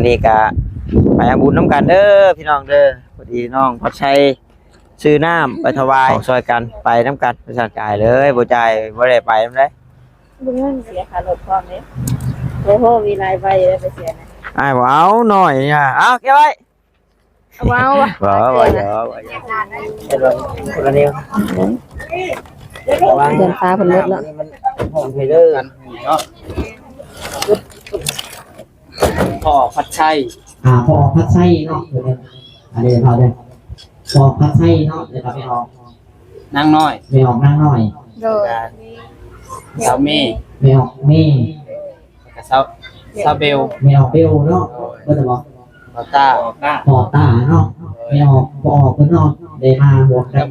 วันนี้ก็ไปอาบุญน้ำกันเด้อพี่น้องเด้อพอดีน้องพอชัยซื้อน้ำไปถวายซอยกันไปน้ำกันไปสั่งจ่ายเลยบ่จ่ายบ่ได้ไปนำได้บุญเงินเสียค่ารถพร้อมเด้โอ้โหมีรายใบเลยไปเสียนะอ้ายบ่เอาหน่อยเนี่ยเอาเก็บไว้ว้าวว่ะบ่เยอะบ่เยอะคนละนิ้วเดือนฟ้าเพิ่นลดแล้วมันห้องเพเดอร์กันเนาะพ่อพัดชัยพอพัดไส้เนาะเดี๋ยวอันนี้พอเลยพอพัดไส้เนาะเดี๋ยวไม่ออกนั่งน้อย ไม่ออกนั่งหน่อยโดยสาวเมย์ไม่ออกเมย์กับสาวเบลไม่ออกเบลเนาะก็จะบอกพอต้าพอตาเนาะไม่ออกพอออกก็นอกได้มาบวกกัน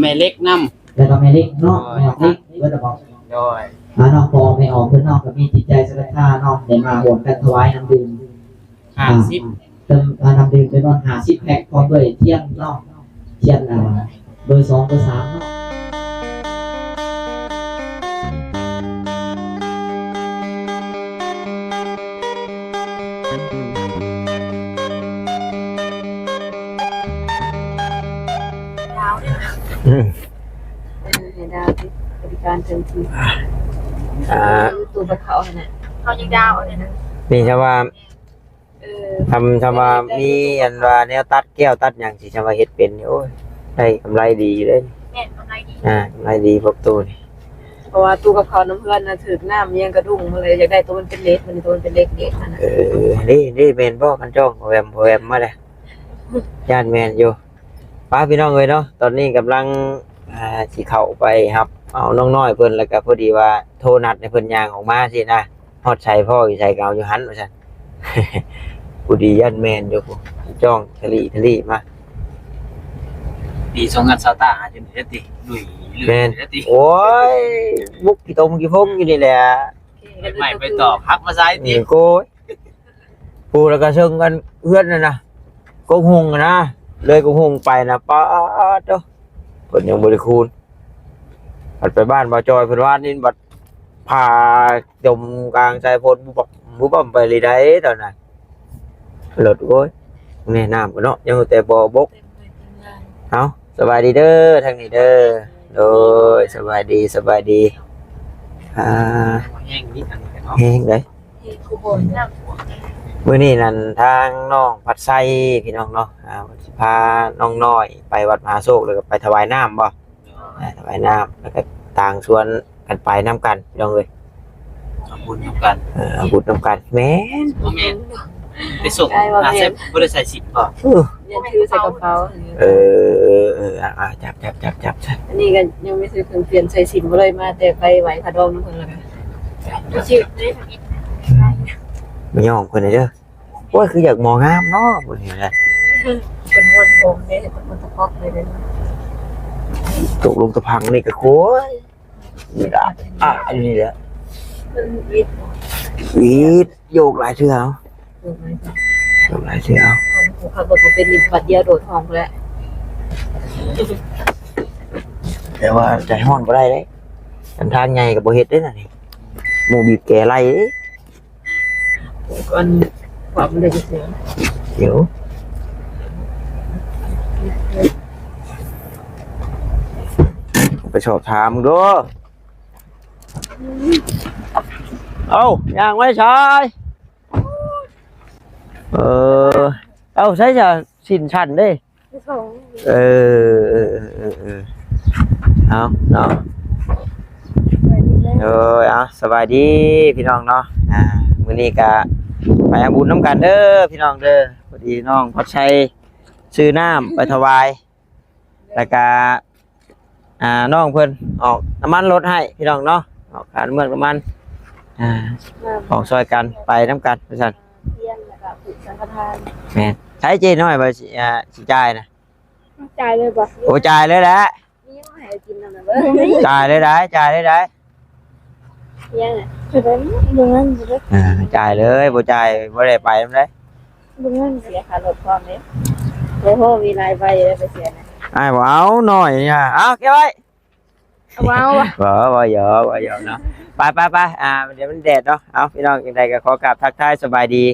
แม่เล็กน้ำแล้วก็ไม่เล็กเนาะไม่ออกเล็กก็จะบอกโดยนอกพอไม่ออกก็นอกก็มีจิตใจศรัทธานอกได้มาบวกกันถวายน้ำดื่ม50เติมน้ำดื่มเป็นนอน50แพ็คพร้อมด้วยเทียนเนาะเทียนเบอร์2เบอร์3เนาะให้ดาวที่บริการเต็มที่ตัวไปเขาเนี่ยเขายิงดาวเนี่ยนะนี่ชาวว่าทำว่ามีอันว่าแนวตัดแก้วตัดอย่างสิชาวว่าเฮ็ดเป็นโอ้ยได้กำไรดีเลยแม่กำไรดีกำไรดีพวกตู้นี่เพราะว่าตู้กับเขาน้ำเพื่อนนะถือน้ำยังกระดุมมาเลยอยากได้ตัวมันเป็นเล็กมันตัวมันเป็นเล็กเด็กนะนี่แมนบ่กันจ้องแวมมาเลยย่านแมนอยู่ป้าพี่น้องเลยเนาะตอนนี้กำลังสิเข้าไปครับเอาน้องน้อยเพิ่นแล้วก็พอดีว่าโทรนัดในเพิ่นย่างออกมาสินะฮอดใส่พ่ออยู่ใส่เกาอยู่หันว่าซั่นผู้ดีย่านแมนอยู่จ้องทะลีมาปี2020ตาจนเฮ็ดติลุยแม่นโอ้ยมุกกี่ตมกี่พงอยู่นี่แหละไม่ไปต่อพักมาซ้ายติโก้ยปูแล้วก็เชิงกันเพื่อนน่ะนะกงหงนะเลยกงหงไปนะป๊าดเด้อเพิ่นยังบ่ได้คูณบัดไปบ้านบ่จอยเพิ่นว่านี่บัดพาจมกลางใจพลบุบไปเลยได้ตอนนั้นหลดโอ้ยแม่น้ำก็เนาะยังแต่บ่บกเอาสบายดีเด้อทางนี้เด้อโดยสบายดีแห้งนิดอันนี้เนาะแห้งเลยมื้อนี้นั่นทางน้องพัดไส้พี่น้องเนาะสิพาน้องน้อยไปวัดมหาโศกแล้วก็ไปถวายน้ำบ่ถวายน้ำแล้วก็ต่างชวนกันไปน้ำกันพี่น้องเอ้ยบุญน้ำกันบุญน้ำกันแม่นไปส่งใส่บ่ได้ใส่10บ่ยังถือใส่กระเป๋าจับอันนี้ก็ยังไม่ซื้อเครื่องเปลี่ยนใส่สินบ่เลยมาแต่ไปไหวขาดองน้ำเพิ่นแล้วกันชื่อได้ทำอีกไม่ยอมเพิ่นเด้อโอ้ยคืออยากมองงามเนาะบ่เห็นเลยเป็นมวนโงเด้เป็นมวนตะพอกเลยเด้ตกลงตะพังนี่ก็โค้ยนี่ล่ะอันนี้แหละวีดโยกหลายเทื่อเอาโยกหลายเทื่อเอาขับรถเป็นบัดเดียวโดดห้องแล้วแต่ว่าใจฮ้อนบ่ได้เด้ทางใหญ่ก็บ่เฮ็ดเด้น่ะนี่หมู่บีบแกไล่เด้ก่อนความมันได้เสียเดี๋ยวไปสอบถามดูเอาอย่างไว้ชายเอาใช่จะสินชันดิเอาเนาะสบายดีพี่น้องเนาะมื้อนี้ก็ไปอาบุญน้ำกันเด้อพี่น้องเด้อพอดีน้องพอชัยซื้อน้ำไปถวายแล้วก็น้องเพิ่นออกน้ำมันรถให้พี่น้องเนาะออกการเมืองน้ำมันออกซอยกันไปน้ำกันพี่สันแม่ใช้เจน้อยไปสิจ่ายนะจ่ายเลยป่ะโอ้จ่ายเลยแหละจ่ายเลยได้ยังไงคือเป็นบุญเงินจ่ายเลยบ่จ่ายบ่ได้ไปนำได้บุญเงินเสียค่ารถพร้อมเด้โอ้โหมีรายใบเลยไปเสียนะอ้ายบ่เอาหน่อยเนี่ยเอาเก็บไว้ว้าวบ่เยอะเนาะไปเดี๋ยวมันแดดเนาะเอาพี่น้องจังได๋ก็ขอกราบทักทายสบายดี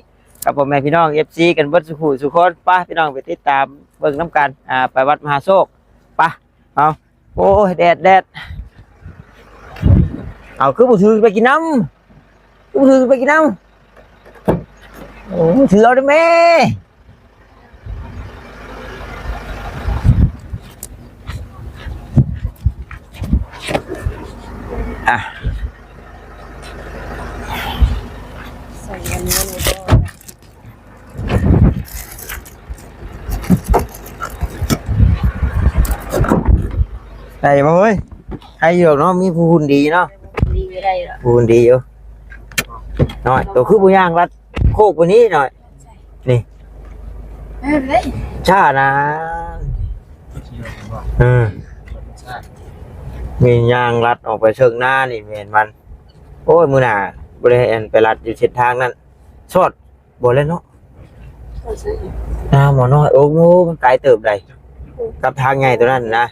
กับพ่อแม่พี่น้อง FC กันเบิดสุขุสุคนไป้าพี่น้องไปติดตามเบิ่งน้ำกันไปวัดมหาโชคไป้าเอาโอ้ยแดดเอาคือบ่ถือไปกินน้ำบ่ถือไปกินน้ำโอ้ถือเอาได้แม่อ่ะ ใส่อันนี้เลยก็ ได้บ่เฮ้ยใครอยู่เนาะมีผู้หุ่นดีเนาะ ดีไม่ได้หรอ ผู้หุ่นดีอยู่หน่อยตัวคือผู้ย่างรัดโคกตัวนี้หน่อยนี่ ไม่เป็นไร ชานะ ขี่รถบ่ ใช่ มีย่างรัดออกไปเชิงหน้านี่แม่นมันโอ้ยมื้อหน้าบ่ได้อันไปรัดอยู่เส้นทางนั้นสอดบ่เลยเนาะหมอน้อยโอ้โหมันไกลเติบใดกับทางไงตัวนั้นนะ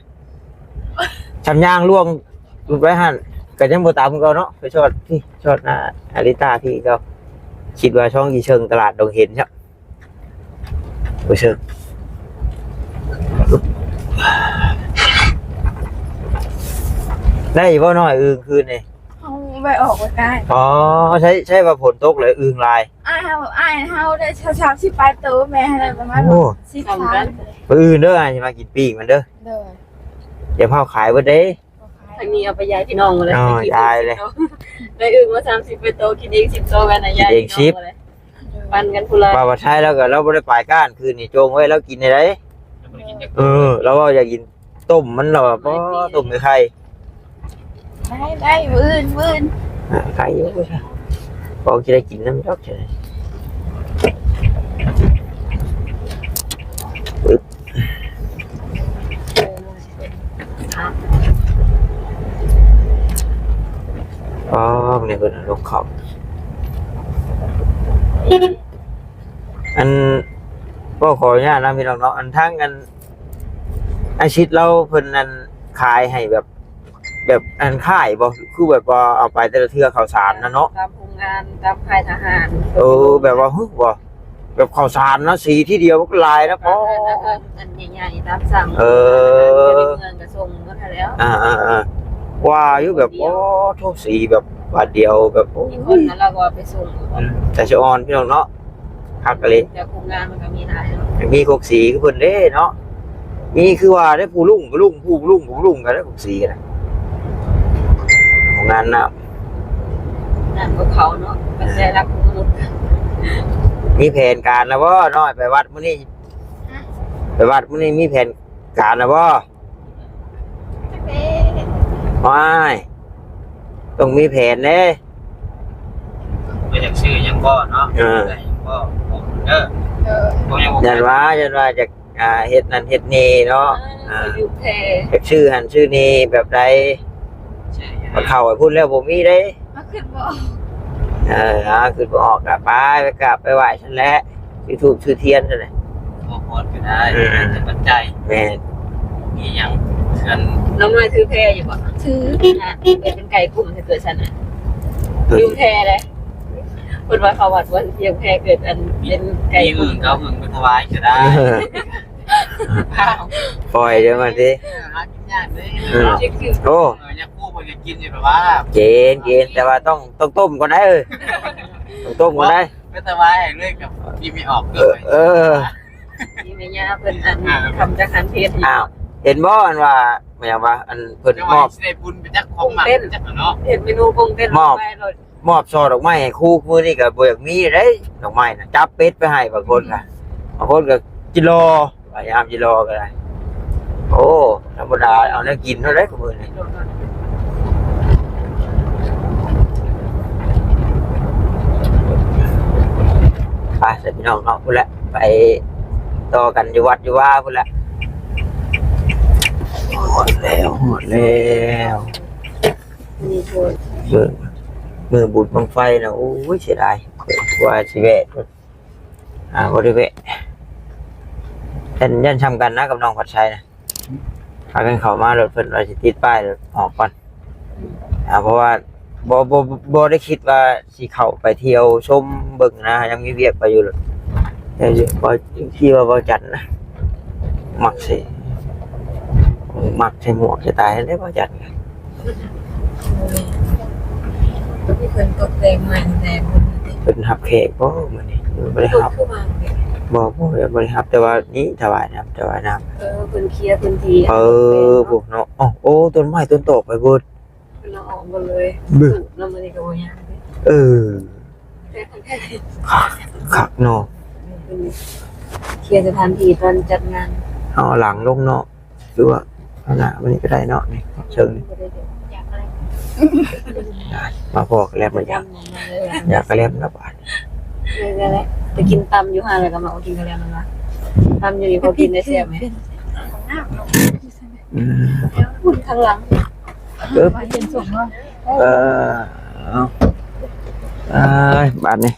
ชำย่างล่วงลุดไว้หั่นก็ยังบ่ตามเขาเนาะไปชอดพี่ชอดหน้าอาริตาพี่เขาคิดว่าช่องอีเชิงตลาดดงเห็นครับบ่เชิงได้บ่น้อยอึงคืนนี่ เอาไปออกไปได้ อ๋อใช่ว่าฝนตกเลยอึงลาย อ้ายเฮาได้ชาวๆ18ตัวแม่ให้ได้ประมาณ โอ้ 13 มื้ออื่นเด้อสิมากินปิ้งมันเด้อ เด้อ เดี๋ยวเผาขายเบิดเด้ ทางนี้เอาไปย้ายพี่น้องมาเลย อ๋อยายเลย ได้อึ่งมา30เป็นโตกินเอง10โตกันนะยายปันกันพุ่นละ ว่าใช้แล้วก็เราบ่ได้ปลายก้านคืนนี่โจงไว้แล้วกินได้ได แล้วบ่ได้กินจัก เราว่าอยากกินต้มมันเราบ่ต้มกับไข่ ได้วืน ไข่อยู่บอกสิได้กินน้ำดอกใช่อ๋อนี่เพิ่นเอาลงเขาอันก็ขออนุญาตนะพี่น้องเนาะอันทั้งอันอาชีพเราเพิ่นอันขายให้แบบอันค่ายบ่คือแบบว่าเอาไปแต่ละเทื่อข้าวสารนะเนาะ ตามโรงงานตามค่ายทหาร แบบว่าฮึบ่แบบข้าวสารนะสีที่เดียวก็ลายนะ อั พ่อน ใหญ่ๆตามสั่งเมืองกระทรงก็ได้แล้ว ว่าอยู่แบบโอ้ทุกสีแบบบาทเดียวแบบโอ้ อีกคนนั้นเราก็ไปส่ง แต่ชะออนพี่น้องเนาะคักกะเลย แต่โรงงานมันก็มีหลาย มีกกสีคือเพิ่นเด้เนาะมีคือว่าได้ผู้ลุงกันได้กกสีกันของงานน่ะ นั่นก็เขาเนาะเป็นใจรักมนุษย์ มีแผนการแล้วบ่น้อยไปวัดมื้อนี้ไปวัดมื้อนี้มีแผนการแล้วบ่ไม่ต้องมีแผนเด้ บ่อยากซื้อหยังบ่เนาะได้หยังบ่บอกเด้อบ่ยังบ่ ยันว่าจะเฮ็ดนั่นเฮ็ดนี่เนาะ อยู่แพ อยากชื่อหันชื่อนี่แบบใด ใช่ มาเข้าให้พูดแล้วบ่มีเด้ มาขึ้นบ่ คือบ่ออกก็ไปกราบไปไหว้ฉันแหละชื่อทูบชื่อเทียนนั่นแหละ บ่พอดก็ได้แต่ปัจจัย แม่น มีหยังอัน น้องน้อยถือแพอยู่บ่ถือเป็นไก่กลุ่มถ้าเกิดฉันน่ะอยู่แพเลยคนว่าเขาวัดว่าเทียมแพเกิดอันเป็นไก่ มี กลุ่ อื่ ม นก็อื่นไปถวายก็ได้ ปล่อยเดี๋ยวมาสิ หากินยากเด้ โอ้ อยากพูดบ่อยากกินอยู่แบบว่า เกณฑ์แต่ว่าต้องต้มก่อนได้ต้องต้มก่อนได้ ไปถวายให้เลยกับที่มีออกเกิด มีแม่ย่าเพิ่นอันทำจักหันเพชร อ้าวเห็นบ่อันว่าหมายว่าอันเพิ่น จะ ม ว่า อบ สิได้บุญไปจักของหมักจักเนาะ เห็นเมนูกงเต้นไปรถ มอบช่อดอกไม้ให้ครูมื้อนี้ก็บ่อยากมีเด้ดอกไม้น่ะจับเป็ดไปให้บางคนก็บางคนก็จิโลพยายามจิโลก็ได้โอ้ธรรมดาเอาแนวกินเท่าไรก็มื้อนี้ ไปเสร็จพี่น้องเนาะพูดละไปต่อกันอยู่วัดอยู่ว่าพูดละหมดแล้วมือบุญบังไฟนะโอ้ยเสียดายว่าสิเวะบริเวะยันทำกันนะกับน้องผัดชัยนะพากันเข้ามารถเพิ่นเราจะติดป้ายออกก่อนเพราะว่า บ่ได้คิดว่าสิเข้าไปเที่ยวชมเบิ่งนะยังมีเวียกไปอยู่เลยแต่บ่คิดว่าบ่จัดนะมักสิมักใส่หมวกจะตายได้บ่จัด ที่เพิ่นตกแต่งใหม่แต่คน เป็นฮับแขกบ่มื้อนี้บ่ได้ ตก ฮับ ขึ้นมาเนี่ย บ่ได้ฮับแต่ว่านี่ถวายน้ำถวายน้ำ เพิ่นเคลียร์พื้นที่ พวกเนาะโอ้ต้นไม้ต้นตอกไปเบิด เราออกมาเลยสูบแล้วมันก็บ่ยาก เออ แต่คนแค่ คักเนาะ เคลียร์สถานที่ตอนจัดงาน เอาหลังลงเนาะคือว่าเอาหน้าวันนี้ก็ได้เนาะนี่เชิงนี่มาพอกแล้วมันอยากกระเล่มระบาด เลยแหละไปกินตำอยู่ห่างเลยก็มากินกันแล้วมันว่าตำอยู่นี่พอกินได้เสียไหมหุ่นข้างหลัง ปึ๊บ เย็นส่งเนาะ เอาบาดนี่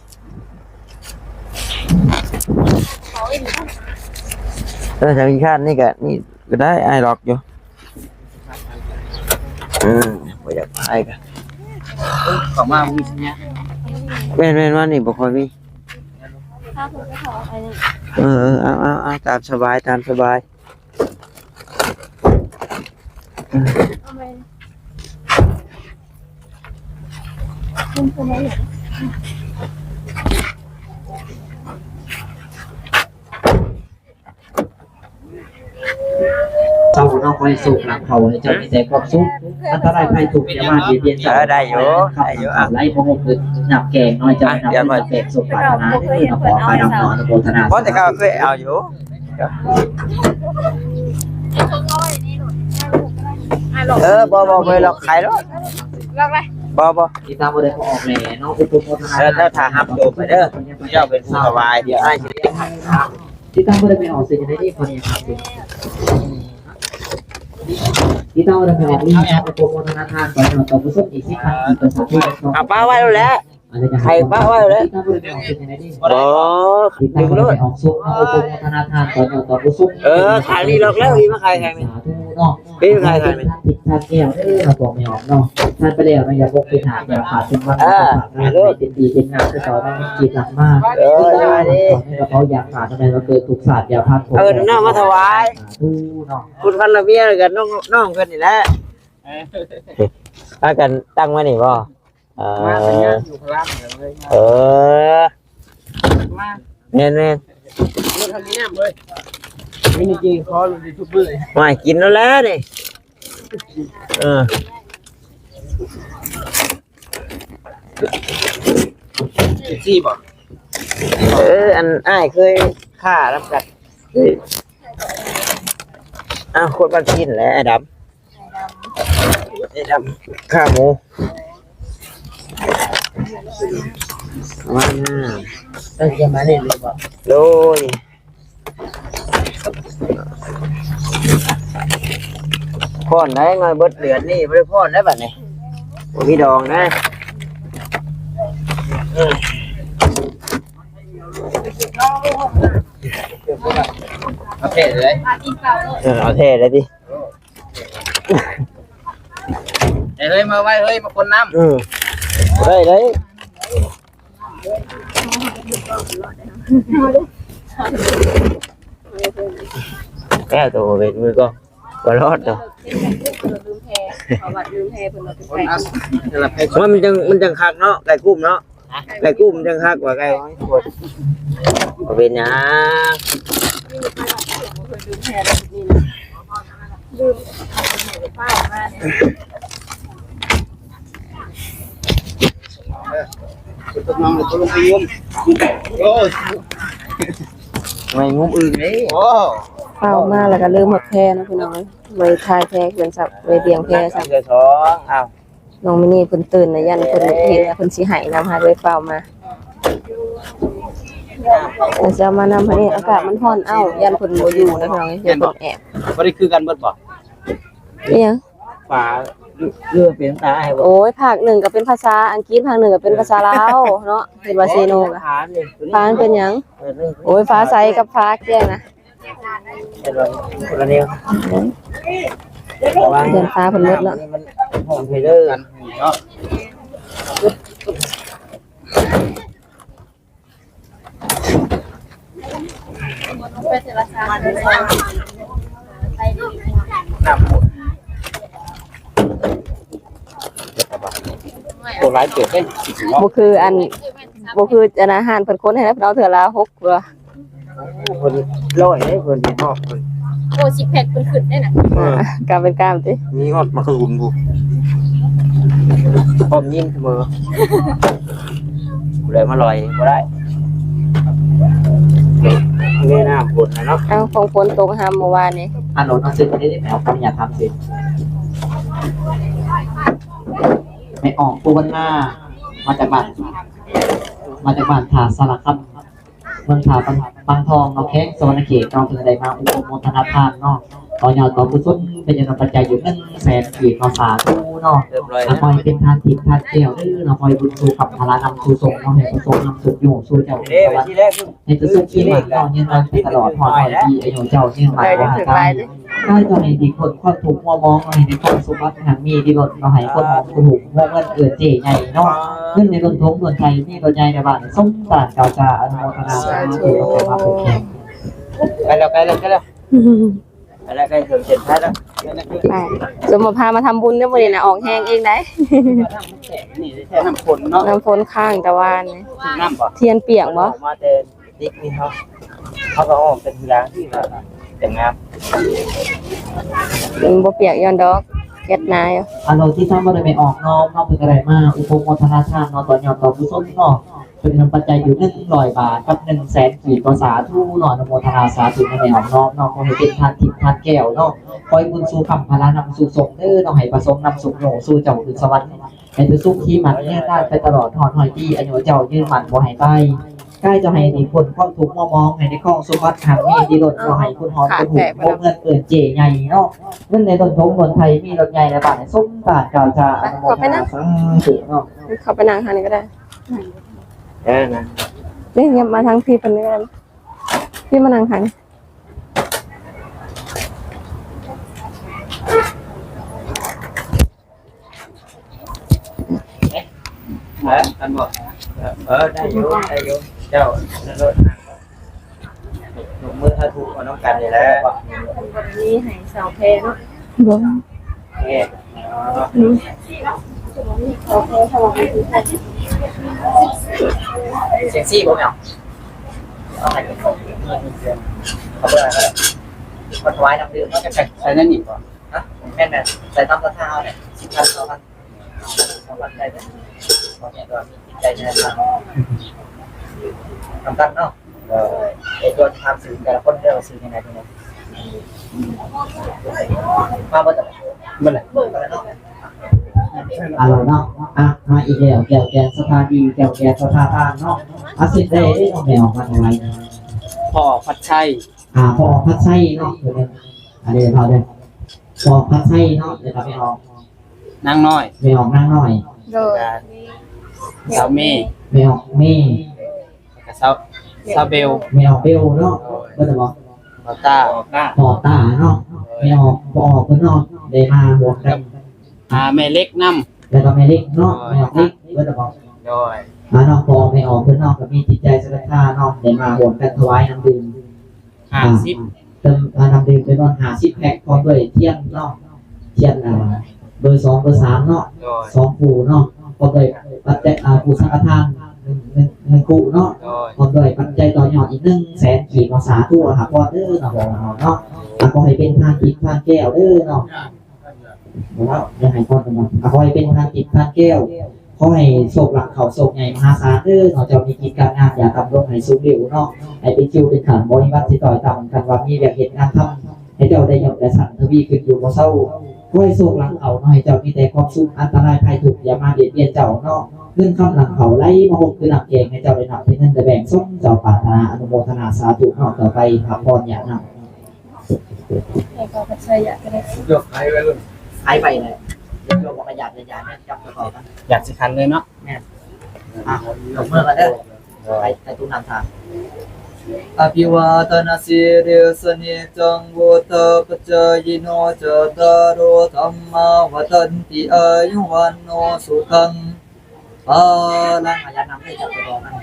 ถ้ามีคาดนี่ก็ได้ไอ้หลอกอยู่บ่อยากไปกัน เข้ามามีสัญญา แม่นว่านี่บ่ค่อยมีเอาตามสบายตามสบายเจ้าน้องคอยสุขหลังเขาให้เจ้ามีแต่ความสุขอันตรายภัยถูกอย่ามาเบียดเบียนเจ้าไล่พงศ์หนับแกงน้อยเจ้าหนับแกงสุขปรารถนาที่คือขอพายน้ำนอนโมทนา เพราะแต่ก็เคยเอาอยู่ บ่เคยหลอกขายหรอก ลองเลย บ่ ที่ตามบริษัทออกแหล่น้องอุปโภคนา แล้วถ้าหับโดมไปเด้อเจ้าเป็นผู้สบายเดี๋ยวให้สิ ที่ตามบริษัทออกสิ่งใดที่คนยังทำอยู่ที่ตามบริษัทออกนี่อุปโภคนาทานก่อนเราต้องรู้สึกอีกที่คันอีกภาษาที่เรา เอาป้าไว้แล้วใครป้าไว้แล้ว ที่ตามบริษัทออกสิ่งใดที่ บ่ ที่ตามบริษัทออกซุปอุปโภคนาทานก่อนเราต้องรู้สึก ขายนี่หรอกแล้วอีมาขายแข่งนี่ เนาะท่านแก้วเราบอกไม่ออกเนาะท่านไปแล้วมันอย่าพกไปหาอย่าขาดเป็นว่าเป็นดีเป็นงามคือเขาต้องจิตหลักมากเขาอยากขาดทำไมเราเกิดถูกศาสตร์อย่าพลาดผม น้ามาถวาย ดูเนาะ คุณพันละเมียกันน้องกันนี่แหละถ้ากันตั้งไว้นี่บ่มาสัญญาอยู่พลามเลยมา แม่น รถทำนี้เลยไม่จริงขอลงยูทูบเบอร์เลย มากินแล้วนี่จี้บ่ อันอ้ายเคยฆ่ารับกัดคนบ้านกินแหละไอ้ดำฆ่าหมูมาหน้า ต้องจะมาเล่นเลยบ่ โดยพ่อนได้งอยเบิดเหลือนี่ไม่ได้พ่อนได้แบบนี้มีดองนะเอาเทเลย เอาเท่เลยดิ เฮ้ยมาไว้เฮ้ยมาคนน้ำ ได้เลยแก้ตัวเป็นมือก็รอดเนาะ ลืมแพประวัติลืมแพเพิ่นเราไป คนน้ำจะรับให้ ว่ามันจังคักเนาะไก่กุ้มเนาะไก่กุ้มจังคักกว่าไก่เป็นยัง ลืมแพแล้วนี่ลืมป้ายมาเนี่ย ตัวน้องตัวลงไปยุ่มโอ้ ไม่งุ้มอื่นเลย โอ้ เข้ามาแล้วก็เริ่มหมดแพนะพี่น้องไว้ทายแพเกินสับไว้เลี้ยงแพสับ เดือดท้องอ้าว น้องมินี่เพิ่นตื่นนะยันเพิ่นเห็นแล้วเพิ่นสิให้นำหาด้วยเปล่ามาแต่จะมานำให้อากาศมันร้อนยันเพิ่นบ่อยู่นะพี่น้องเดี๋ยวเพิ่นแอบ บ่ได้คือกันเบิดบ่ นี่หยัง ป่าเรือเป็นตาให้บ่ โอ้ยภาคหนึ่งก็เป็นภาษาอังกฤษภาคหนึ่งก็เป็นภาษาลาวเนาะเป็นว่าเซโนก็ ถามนี่ ฟ้ามันเป็นหยังโอ้ยฟ้าใสกับฟ้าแจ้งนะ เป็นว่าคนละเดียว เดือนฟ้าเพิ่นหมดแล้ว มันห้องเพลอร์ กันเนาะ ไปเจรจาไปดี น้ำหมดตัวร้ายเกิดได้สิบล้อ บ่คืออันบ่คืออันอาหารเพิ่นคนให้แล้วเราเถื่อละ6ตัว คนร้อยได้คนที่ชอบคน โอ้10แพ็คเพิ่นขึ้นได้น่ะกล้ามเป็นกล้ามติ มีฮอดมากระหุ่นบุพร้อมยิ้มเสมอเลยมาลอยก็ได้นี่น้ำฝนนะเนาะ เอาของฝนตกหามเมื่อวานนี้ อันโหลดหนังสือคนนี้ได้ไหมเอาคำอย่าทำสิไม่ออกปูวันหน้ามาจากบ้านถาสารคำเมืองถาปังทองเนาะแข้งสวรรณเขตน้องเพิ่งได้มาอุปโมทนาทานเนาะต่อยอดต่อผู้ชนเป็นยังปัจจัยอยู่100,000กีบภาษาทูเนาะ เรียบร้อย อา นะ คอยเป็นทานทิพย์ทานแก้วดื้อเนาะคอยบุญสู่ขับพลานำสู่ทรงเนาะให้ประสงค์นำสู่อยู่สู่เจ้า เด้ไปที่แรกคือ ให้ประสบที่หมันเนาะยืนยันไปตลอดหอดหอยที่อายุเจ้ายืนหมันว่าได้ได้จะให้ดีคนความถูกมัวมองให้ในความสุขหันมีดีรถเราให้คนมองถูกมัวเงินเกิดเจ๋ใหญ่เนาะเงินในรถทงรถไทยนี่รถใหญ่ในบ้านส่งตานเก่าจะอนุโมทนาสาธุเราไปมาผูกแขน ไปแล้วไปแล้วไปแล้วไปแล้วใกล้ถึงเส้นชัยแล้ว สมมาพามาทำบุญเด้อมื้อนี้น่ะออกแห้งเองได้ นี่แค่น้ำฝนเนาะ น้ำฝนข้างตะวันนี่ น้ำบ่ เทียนเปียกบ่ มาแต่ติ๊กนี่เขาก็ออกเป็นทีหลังที่แบบแต่งงาน บ่เปียกย้อนดอกเฮ็ดนาอยู่ อันเราที่ท่านบ่ได้ไปออกนอกเป็นอะไรมาอุปโมทนาทานเนาะต่อยอดต่อผู้ชมเนาะเป็นนำปัจจัยอยู่100 บาทกับ100,000กีบภาษาทูเนาะอนุโมทนาสาธุในออกนอกเนาะขอให้เป็นทานทิพย์ทานแก้วเนาะคอยบุญสู่คำพลานำสู่สงเด้อเนาะให้ประสงค์นำสุขโยสู่เจ้าคือสวรรค์ให้จะสุขที่มันเนี่ยได้ไปตลอดหอดหอยที่อายุเจ้ายืนมันบ่ให้ไปใกล้จะให้ดีคนความทุกข์มองให้ในข้องสมบัติหันมีดีรถเราให้คุณหอมคุณหูโมเงินเกินเจใหญ่เนาะเงินในต้นทงบนไทยมีรถใหญ่ในบ้านส้มตาดกาวจาอนุโมทนาสาธุเนาะ เข้าไปนั่งทางนี้ก็ได้ นะ เด้ยมาทางพี่เพิ่นนี่ก็ได้พี่มานั่งทางนี้ อันบ่ ได้อยู่เจ้านั่นรถหนุ่มมือถ้าถูกน้องกันนี่แหละ นี่ให้สาวแพเนาะบ่ แง่ สาวแพสาวแพ เซ็กซี่บ่แม่เอาให้เขาเบิ่งแล้วมันไว้น้ำดื่มมันจะใส่นั่นอีกบ่ฮะแม่นใส่ตามกระทะเนี่ย10,000 2,000ได้เลยพอเนี่ยก็มีใจในทางทำกันเนาะไอ้ตัวทำสื่อแต่ละคนเรียกว่าสื่อยังไงตัวนี้มาบ่ต้องมันแหละเนาะ เอาเนาะมาอีกแล้วแก้วแกงสถานีแก้วแกงสถาทานเนาะอาสิได้น้องแมวมาไว้ พ่อพัดชัย พอพัดไส้เนาะอันนี้พอได้พอพัดไส้เนาะเดี๋ยวไม่ออก นางน้อย ไม่ออกนั่งหน่อย โดย สาวเมย์ ไม่ออกเม่ กับสาวเบล ไม่ออกเบลเนาะก็จะบอก บอต้า พอตาเนาะไม่ออกพอออกก็เนาะได้มาบวกกัน แม่เล็กน้ แล้วก็ไม่เล็กเนาะไม่ออกเล็กก็จะบอก ำโดย มานอกพอไม่ออกก็นอกก็มีจิตใจศรัทธาเนาะได้มาบวกกันถวายน้ำดื่ม 50 เติมน้ำดื่มจำนวน50 แพ็คพร้อมด้วยเทียนเนาะเทียนเบอร์2เบอร์3เนาะ โดย 2คู่เนาะพร้อมด้วยปัจจัยผู้สังฆทาน1คู่เนาะ โดย พร้อมด้วยปัจจัยต่อยอดอีก100,000กีบภาษาทั่วหาพอเด้อเนาะเนาะขอให้เป็นทานจิตทานแก้วเด้อเนาะแล้วยังให้พอกันเนาะขอให้เป็นทานจิตทานแก้วขอให้โศกหลักเขาโศกใหญ่มหาศาลเด้อเนาะเจ้ามีกิจการงานอย่าทำลงให้สูงเร็วเนาะให้เป็นคิวเป็นขันบริวัติที่ต่อยต่ำกันว่ามีแบบเหตุงานทำให้เจ้าได้ยอดได้สั่งทวีขึ้นอยู่บ่เศร้าขอให้โศกหลังเขาเนาะให้เจ้ามีแต่ความสุขอันตรายภัยทุกข์อย่ามาเบียดเบียนเจ้าเนาะเรื่องคำหลังเขาไล่มาหกคือหนักเก่งให้เจ้าได้นำที่นั่นได้แบ่งส่งเจ้าปรารถนาอนุโมทนาสาธุเนาะต่อไปพักผ่อนอย่านำ ให้ก็ปัจจัยอยากก็ได้ ยกให้ไปเลย หายไปเลยโยมประหยัดเลยยาเนี่ยจับกระเป๋ากัน อยากสิคันเลยเนาะ ลงเมื่อกันเด้อไปตุ้นำทาง อภิวาทนาสิริสนิจังวุฒปัจจายโนจตารโอธรรมาวัฏันติอายุวันโนสุขัง langอาญานำให้จับตัวนั่น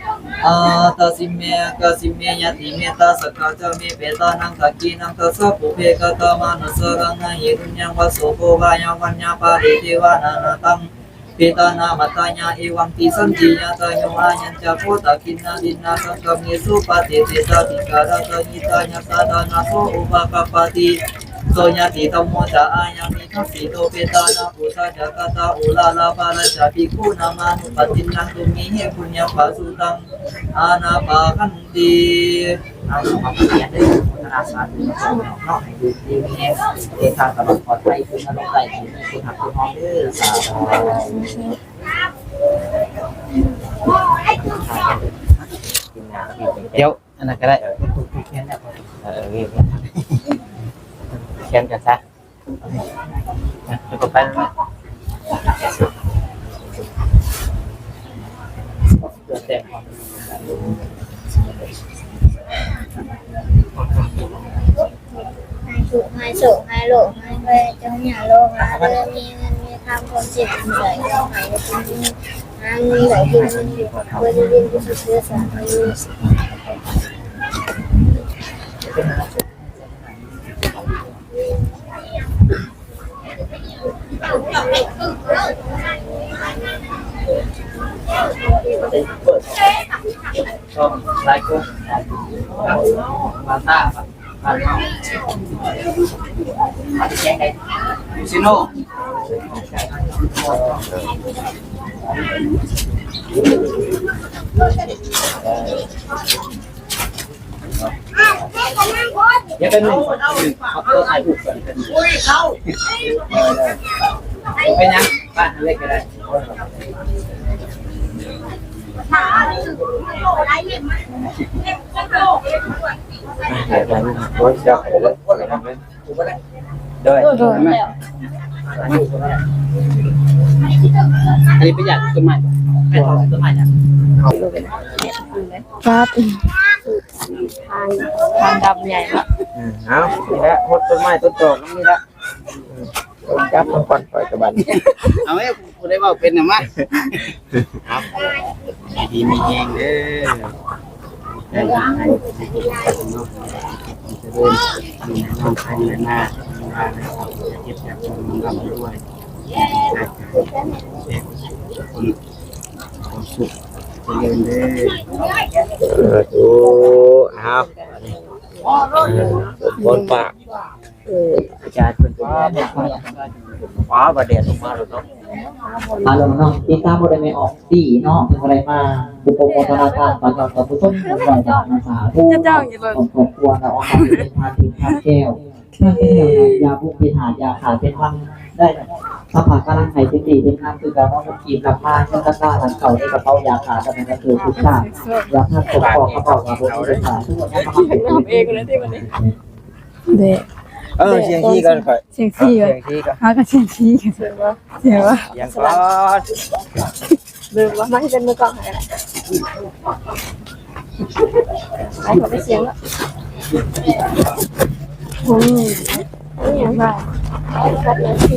ตาสิเมกสิเมยติเมตาสกาจเมเปตานังตะกีนังตะสะปุเพกตมานุสรังนะยิรุญญังวะโสโภวายาวัญญาปาริเทวานานาตังPitana matanya ewang tisan jinya tanya manyanca kota kinna dinna sakami supati teta tikara tanyitanya sadana so upakapati sonya titamu daanya mikasito petana pusa jakata ulala para jadiku namanu patinang tumihe punya pasutang anapakanti anu maksudnya dari rasa no di desa kalau kota itu kalau kayak gitu aku mau Deu anak kira kian kata cukup kan hai sổ hai lộ hai về trong nhà lô hai đưa mi tham con chuyện vậy không phải hai lại đi quay đi đi đi đưa sản lại cô ta chén đây xin lỗi ya kan học ai buộc cần cái nhá bạn lên cái này Ini bây giờ tôi mày cái thôi tôi màyครับทางดำใหญ่ละ เอานี่แหละหดต้นไม้ต้นตอกนี่ละต้นจับต้นก่อนปล่อยกระบัน เอาไว้กูได้บอกเป็นหรือไม่ครับดีมีเองเด้อได้ยังไงจะเดินมีน้องใครเลยนะเก็บจากคนมันทำด้วยคนสุขจะเดินเด้อ โอ้เอาบนปากอาจารย์เป็นฟ้าประเดี๋ยวลงมาเลยเนาะ อารมณ์เนาะติดตามบ่ได้ไม่ออกดีเนาะเป็นอะไรมาบุปผาธนาคารตอนยอดกับผู้ชมรายการภาษาผู้ครอบครัวเราออกมาเป็นทานถึงทานแก้วถ้าแก้วยาบุกพิหายาขาดเป็นวันได้ถ้าผ่ากำลังหายใจเป็นน้ำคือการว่ากีบหลักมาเช่นตะกร้าหลังเก่าในกระเป๋ายาขาดกันนั่นก็คือทุกชาติยาท่านปกครองกระเป๋ากับบุกพิหาทั้งหมดนั้นทำเองเลยที่วันนี้เด็ก เสียงขี้กันค่อย เสียงซี่ เสียงขี้กัน หากับเสียงซี่กันเสียงว่า อย่างก่อน ลืมว่ามันเป็นมือกลองอะไรไอ้คนไม่เสียงละอย่างไรกัดเลยสิ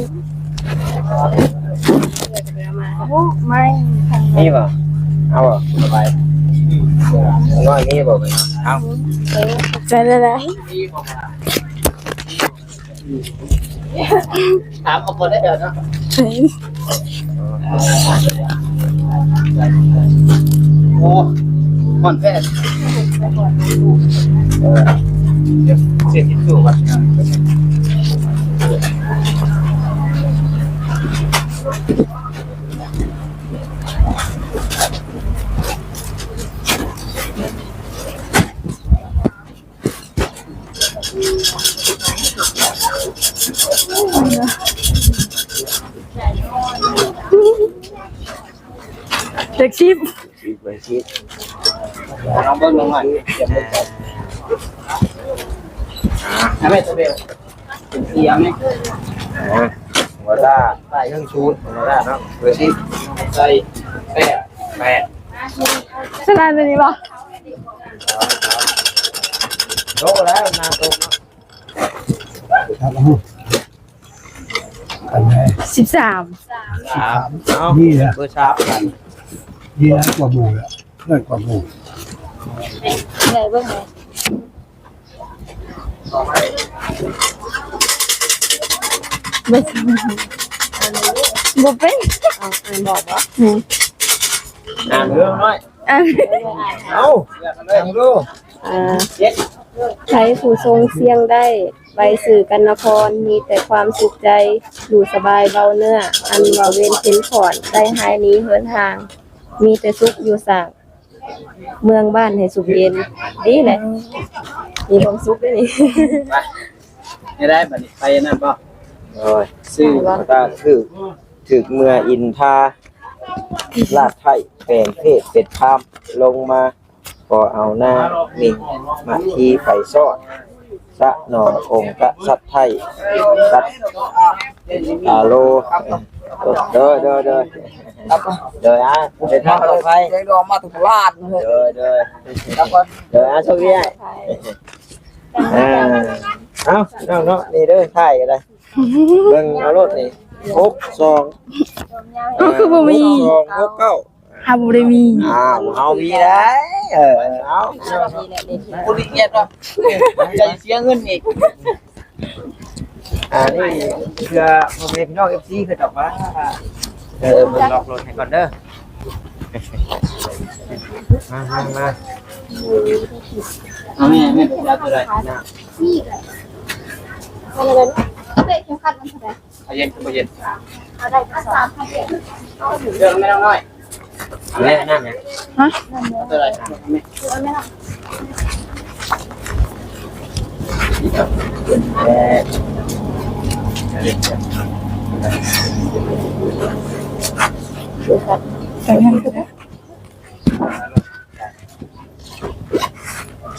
โอ้ไม่ นี่ป่ะเอาป่ะสบายน้อยนี่ป่ะเอา ใจเลยนะ ถามคนได้เดินเนาะโอ้ก่อนแพทย์เสียที่ตัวกันเด็กชิป ไปชิด น้องเบิ้งน้องหน่อยเดี๋ยวเบิ้งนะแม่ตัวเดียวเป็นเสียงไหม หัวตาเรื่องชูดหัวตาเนาะไปชิด ใส่แปะ แปะ ชนะตัวนี้ป่ะ โตแล้วนาโตเนาะ 13 เอาเบอร์ชาร์ปกัน ดีแล้วกว่าหมู่ละเพื่อนกว่าหมู่ ใหญ่เบิ่งเลยบ่เป็นเอาอ่านบอกว่า อ่านเรื่องน้อย อ่าน เอ้าทำดู ใช้ผู้ทรงเสียงได้ไปสื่อกันนครมีแต่ความสุขใจอยู่สบายเบาเนื้ออันว่าเว้นเข็นขอนได้หายหนี้เหินทาง มีแต่สุขอยู่สร้างเมืองบ้านให้สุขเย็นดีแหละมีความสุขด้วยนี่ ไม่ได้บัดนี้ไปนั่นป่ะ โอ้ย ซื้อ ตาคือถึกเมื่ออินทาลาดไทยแปลงเพศเป็ดพามลงมาพอเอาหน้ามิงมาทีไฟซอดสะหนอองค์กษัตริย์ไทยสัตตาโลเด้อเด้อเด้อเด้ออ่ะเดินทางปลอดภัย เจ๊ดอมาตุลาดเลย เด้อเด้อ แล้วก็ เด้ออ่ะโชคดีให้เอ้าน้องเนาะนี่เด้อถ่ายกันเลยเบิ่งเอารถนี่62 คือบ่มี 6269 หาบ่ได้มี เอามีได้เอา คนที่เกียดว่าใจเสียเงินอีก นี่เพื่อพ่อแม่พี่น้อง FC คือดอกว่ามันล็อกรถให้ก่อนเด้อมา เอาเนี่ยไม่เป็นไร เด็กยังคัดมันเท่าไหร่ เอาเย็นคือเย็น เอาได้ก็3,000เด็ก เรื่องไม่ต้องน้อย แม่นั่นไง ตัวอะไร เอาไม่ล่ะ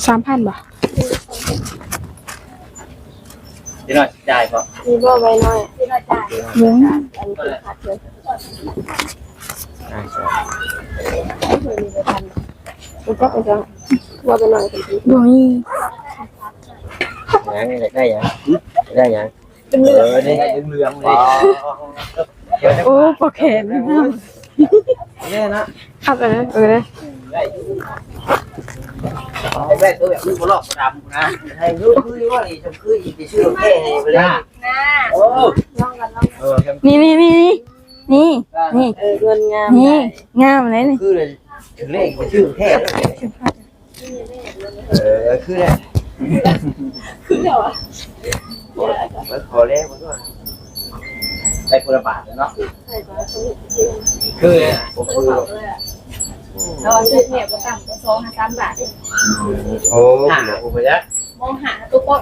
3,000บ่ เดี๋ยวหน่อยจ่ายป่ะ มีบ่ไว้น้อย ที่เราจ่าย เบิ่งอันคือคัดเลยรู้จักไปจังว่าไปหน่อยกันทีบ่มี ยังได้ยังเป็นเหลืองนี่เป็นเหลืองเลย โอ้ปอแขน เนี่ยนะครับ เลยเลย แรกตัวแบบนี้ก็ลอกดำนะ ให้รู้คือว่านี่จะคืออีกชื่อแค่ไปเลยโอ้ นี่นี่เงินงามนี่งามเลยนี่ คือเลยเลขชื่อแค่คือเนี่ยขอเลขมาด้วย ได้คนละบาทแล้วเนาะ คือผมคือ เราซื้อเนี่ยก็ต่ำก็2-3 บาท โอ้เหลือผมไปแล้ว มองหาตุ๊กโป๊ะ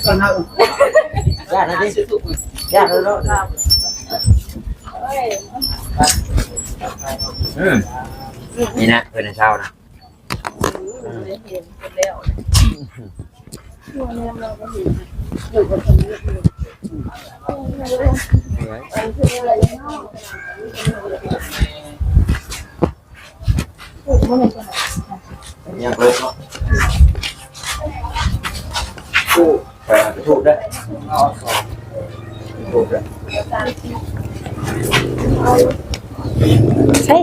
ตอนนั้น ญาตินะที่ญาติแล้วนี่นะเพื่อนเช่านะยังเลยเนาะถูกได้ถูกได้ ใช่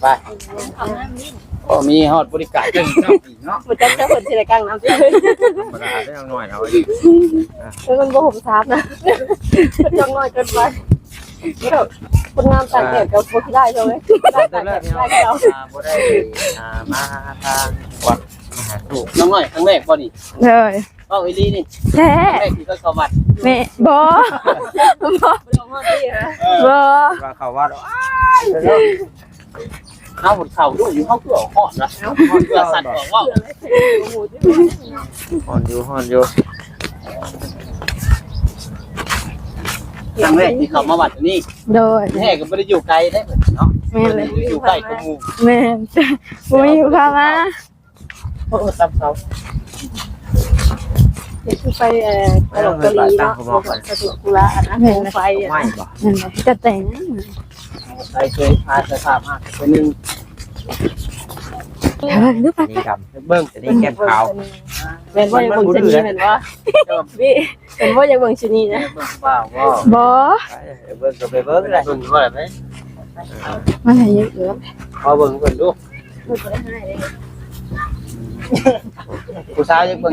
ไปก็มีฮอดบริการจังเนาะ มันจะเพิ่นสิได้กลางน้ำ ธรรมดาได้ยังหน่อยเอา แล้วมันบ่ห่มซับนะจังน้อยเกินไปคนงามต่างแดดกับบ่ได้ใช่มั้ยได้ แต่ ต่าง แร แด ก ด เนี่ย ได้เรา บ่ได้มาทางวัดมหาสุข น้องน้อยครั้งแรกบ่นี่ เลย ก็อีลี่นี่ แท้ แรกที่ก็เข้าวัด แม่บ่บ่ ว่าเขาวัด เฮาหมดเข่าด้วยอยู่เฮาคือฮอดนะเพื่อสั่นบอกว่า ฮอนอยู่ ครั้งแรกที่เขามาวัดอันนี้ โดย แท้ก็บ่ได้อยู่ไกลได้เหมือนเนาะ แม่นเลย อยู่ใกล้กับหมู่ แม่นบ่มีพามา โอ้ตับเสา เดี๋ยวไปตลกกะลีเนาะสะดวกกุลาอันนั้นไฟอ่ะ ไม่บ่ นั่นแหละจะแต่ง ไปเคยพาสภาพมากคนนึง นึกไป นี่ครับ เบิ่ง อันนี้แก้มขาว แม่นว่ายังเบิ่งชนีแม่นว่าพี่เป็นว่ายังเบิ่งชนีนะ เบิ่งว่าว่า บ่ ไปเบิ่งก็ไปเบิ่งเลย เบิ่งว่าไหม มันให้เยอะเกิน พอเบิ่งเพิ่นดูผู้สาวอยากเบิ่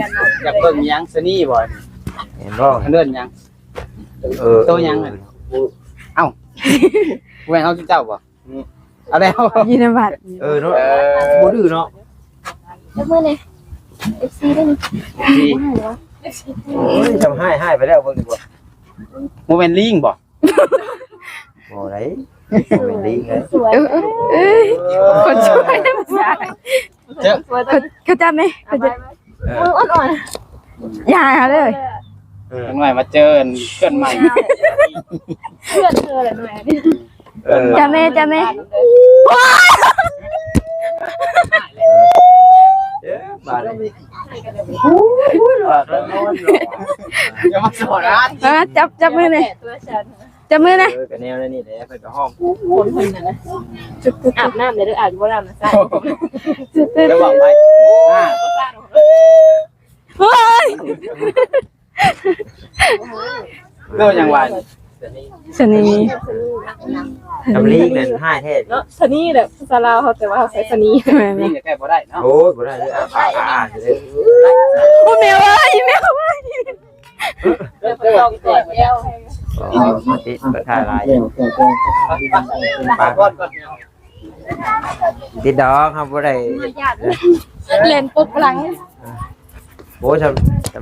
งหยังซะนี่บ่ เห็นบ่ เลื่อนหยังโตยังน่ะเอ้าแม่เฮาสิเจ้าบ่เอาแล้ว ยินบัตร เนาะบ่ดื้อเนาะ แล้วเมื่อเนี่ย FC ได้นี่ ดี โอ้ยทำให้ไปแล้วเบิ่งดีกว่า บ่แม่นลิงบ่ บ่ได้บ่เป็นลิงเลย สวย คนช่วยได้ภาษา เจ้า เขาจำไหมเขาจะ มืออ่อน อย่าเลย เป็นไงมาเจอเพื่อนใหม่ ๆเพื่อนเธอแหละหน่อยนี่ จำไหมจำไหม บาดเลย อย่ามาสอนอ่ะ จับมือหน่อย ตัวฉัน จับมือนะ กันแนวนั้นนี่แหละเพิ่นก็ห้อง คนคนนั้นนะอาบน้ำเลยด้วยอาบบ่น้ำนะใส่ แล้วบอกไปเฮ้ย เล่ายังไง ชนี ทำลิงนั่นให้แท้ เนาะชนีแบบภาษาลาวเขาแต่ว่าเขาใช้ชนี นี่แค่พอได้เนาะ โอ้ยบ่ได้เลยเลย โอ้แมวเอ้ยแมวเอ้ย เริ่มลองก่อนแล้ว มาติประทายลาย ปากก้อนก่อน ติดดอกครับบ่ได้ เล่นปุ๊บหลัง โอ้ท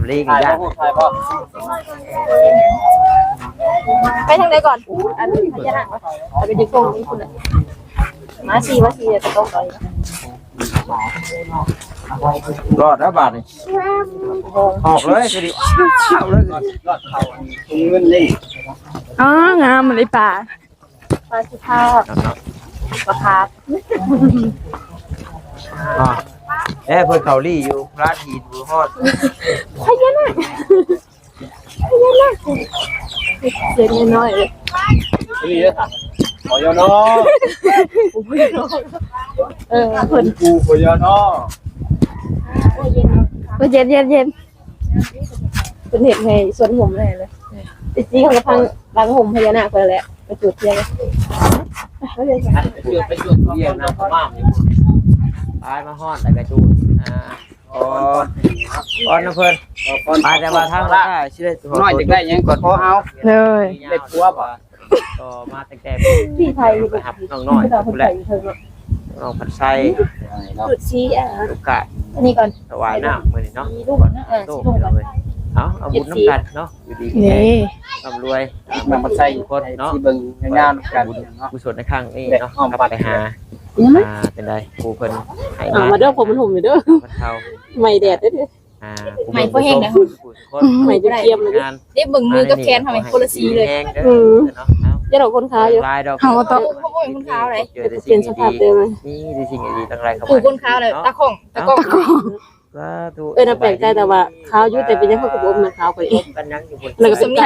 ำลิง ถ่าย ยาก พ่อถ่ายพ่อ ไปทางไหนก่อนอันนี้พญานาควะเอาไปดึงตรงนี้คุณน่ะมาสิจะต้องก่อน รอดแล้วบาดนี่ออกเลยสิเข้าเลย รอดเขาเงินนี่ อ๋องามมันเลยป่า ปลาสุภาพปลาคาร์ฟ เพิ่นเขาลี่อยู่ร้านหินอยู่ฮอด พญานาคเสียงน้อยเลย นี่เด้อค่ะขอยอนอ เพิ่น กูขอยอนอ เย็นเป็นเห็ดให้สวนผมเลยเลยจริงๆเขาจะพังบางห่มพญานาคไปแหละไปจุดเทียนเลย ไปจุดเรียนนะว่า ตายมาฮอดแต่กระจูดก่อนนะเพิ่นไปแต่ว่าทางราคาสิได้ น้อยจะได้ยังกดพอเอา เลย เด็กปัวบ่ ก็มาตั้งแต่ ที่ไทย ไปหับน้องน้อย เราคน ผู้แห ไท ละ ยเธอ น้องพันไซ จุดชี้ลูกกะ อันนี้ก่อน ถวายน้ำมื้อนี้เนาะ มีลูกนะ โต ชี้ลูกก่อน เลยเอาบุญน้ำกันเนาะอยู่ดี นี่ ร่ำรวย มันมาใส่คนเนาะที่เบิ่งงานกันเนาะ กุศลในครั้งนี้เนาะกลับไปหาเป็นไรครูเพิ่นให้ มาเด้อผมมันห่มอยู่เด้อ มันเท่า ไม่แดดเด้อ ไม่พอแห้งนะ ไม่จะเทียมเลย งาน ได้เบิ่งมือกับแขนทำไมคนละสีเลย แห้งเด้อเนาะ จะดอกคนค้าอยู่ ลายดอก เขาบ่เป็นคนขาวเลย เจอแต่ เปลี่ สิ่ ยน ง สภาพ ดี เดิมเลย นี่ดีสิ่งดีตั้งไรเข้า ผู้ มา คนขาวเลยตาของ สาธุ น่าแปลกใจแต่ว่าขาวอยู่แต่เป็นยังเขากระบอกมันขาวกว่าอีก กันยังอยู่บน แล้วก็สำนี